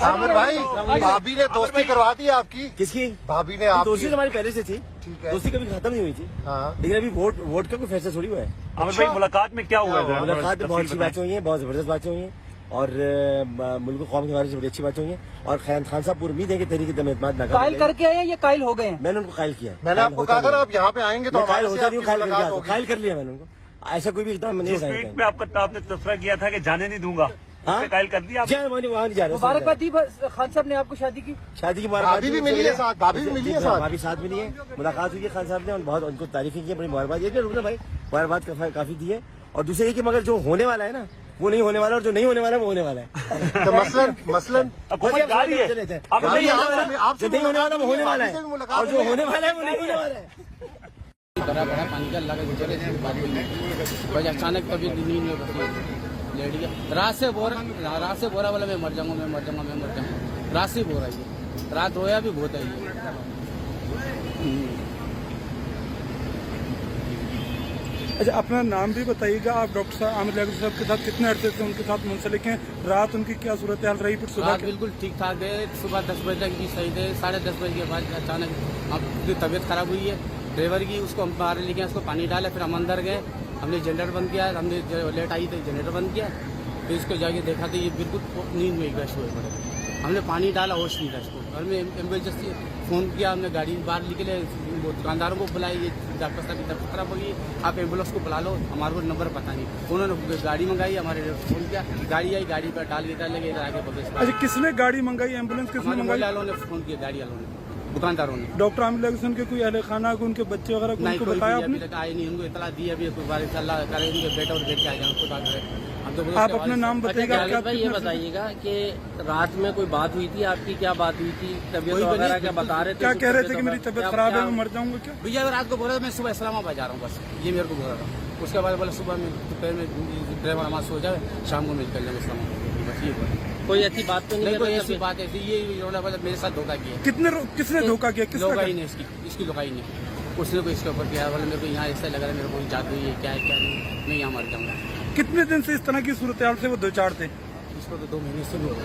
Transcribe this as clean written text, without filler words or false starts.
आमिर भाई, भाभी ने दोस्ती करवा दी आपकी? किसकी? भाभी ने आपकी? दोस्ती हमारी पहले से थी। ठीक है। दोस्ती कभी खत्म नहीं हुई थी। हाँ। लेकिन अभी वोट का कोई फैसला थोड़ी हुआ है। आमिर भाई, मुलाकात में क्या हुआ है? मुलाकात में बहुत अच्छी बातें हुई हैं, बहुत जबरदस्त बातें हुई हैं और मुल्क कौम के बारे में बड़ी अच्छी बातें हुई हैं। और खान साहब पूरी उम्मीद है कि तरीके से एतमाद नाकाम कायल करके आए या कायल हो गए हैं? मैंने उनको कायल किया। मैंने आपको कहा था ना, आप यहाँ पे आएंगे तो कायल होता नहीं, मुलाकात होगी। कायल कर लिया मैंने उनको। ऐसा कोई भी इकदाम नहीं जिस ट्वीट में आपने तस्वीर किया था कि जाने नहीं दूंगा, कायल कर दिया आपने? वहाँ नहीं जा रहे। मुबारकबाद दी खान साहब ने आपको शादी की? शादी की भाभी भी मिली है साथ, भाभी भी मिली है साथ। भाभी साथ मिली है, मुलाकात हुई है खान साहब ने और बहुत उनको तारीफी की है, बड़ी मुबारकबाद। ये रुकना भाई, मुबारकबाद काफी दी है। और दूसरे ये कि मगर जो होने वाला है ना वो नहीं होने वाला, और जो नहीं होने वाला वो होने वाला है। तो मसलन अब कोई जा रही है, अब नहीं होने वाला, जो नहीं होने वाला वो होने वाला है, और जो होने वाला है वो नहीं होने वाला है। बड़ा बड़ा पानी का लगा गुजरे बस अचानक कभी नींद में लेट गया। रात से बोरा वाला मैं मर जाऊंगा। रात से बोरा है, रात रोया भी बहुत है। अच्छा, अपना नाम भी बताइएगा। आप डॉक्टर साहब आमिर लैगुल साहब के साथ कितने अरसे से उनके साथ मुंसलिक हैं? रात उनकी क्या सूरत हाल रही? फिर सुबह बिल्कुल ठीक ठाक है। सुबह 10 बजे तक भी सही थे। 10:30 बजे के बाद अचानक अपनी तबीयत खराब हुई है ड्राइवर की। उसको हम बाहर लेके उसको पानी डाला, फिर हम अंदर गए, हमने जनरेटर बंद किया, हमने लेट आई तो जनरेटर बंद किया, फिर इसको जाके देखा तो ये बिल्कुल नींद में बेहोश हुए पड़े। हमने पानी डाला, होश नहीं था इसको। और मैं एम्बुलेंस फोन किया, हमने गाड़ी बाहर निकले, वो दुकानदारों को बुलाई, ये डॉक्टर साहब की तबीयत खराब होगी, आप एम्बुलेंस को बुला लो, हमारे को नंबर पता नहीं। उन्होंने गाड़ी मंगाई, हमारे फोन किया, गाड़ी आई, गाड़ी पर डाल के लगे इधर आगे बगल। अच्छा, किसने गाड़ी मंगाई? एम्बुलेंस किसने मंगाई? वालों ने फोन किया, गाड़ी वालों ने, दुकानदारों ने। डॉक्टर आमिर लैगुल के कोई अहले खाना को, उनके बच्चे वगैरह को नहीं, उनको बताया आपने? अभी तक आए नहीं, उनको इतला दी अभी अल्लाह करे उनके बेटा और बेटे आ जाए खुदा करे। आप अपना नाम बताइएगा। भाई ये बताइएगा कि रात में कोई बात हुई थी आपकी? क्या बात हुई थी? तबीयत वगैरह क्या बता रहे थे? क्या कह रहे थे कि मेरी तबीयत खराब है, मैं मर जाऊंगा क्या? भैया रात को बोल रहा था मैं सुबह इस्लामाबाद जा रहा हूँ, बस ये मेरे को बोल रहा था। उसके बाद बोला सुबह में दोपहर में ड्राइवर हमारा सो जाए, शाम को निकल जाए इस्लामाबाद, बस ये बोला। कोई ऐसी बात तो नहीं? कोई ऐसी बात है ये मेरे साथ धोखा किया। किसने धोखा किया? लोगाई ने, इसकी लोगाई ने, उसने को इसके ऊपर किया। बोले मेरे को यहाँ ऐसा लग रहा है, मेरे को जादू हुई है, क्या है क्या नहीं, मैं यहाँ मर जाऊँगा। कितने दिन से इस तरह की सूरत हाल से वो दो चार थे? इसको तो 2 महीने से भी हो गए।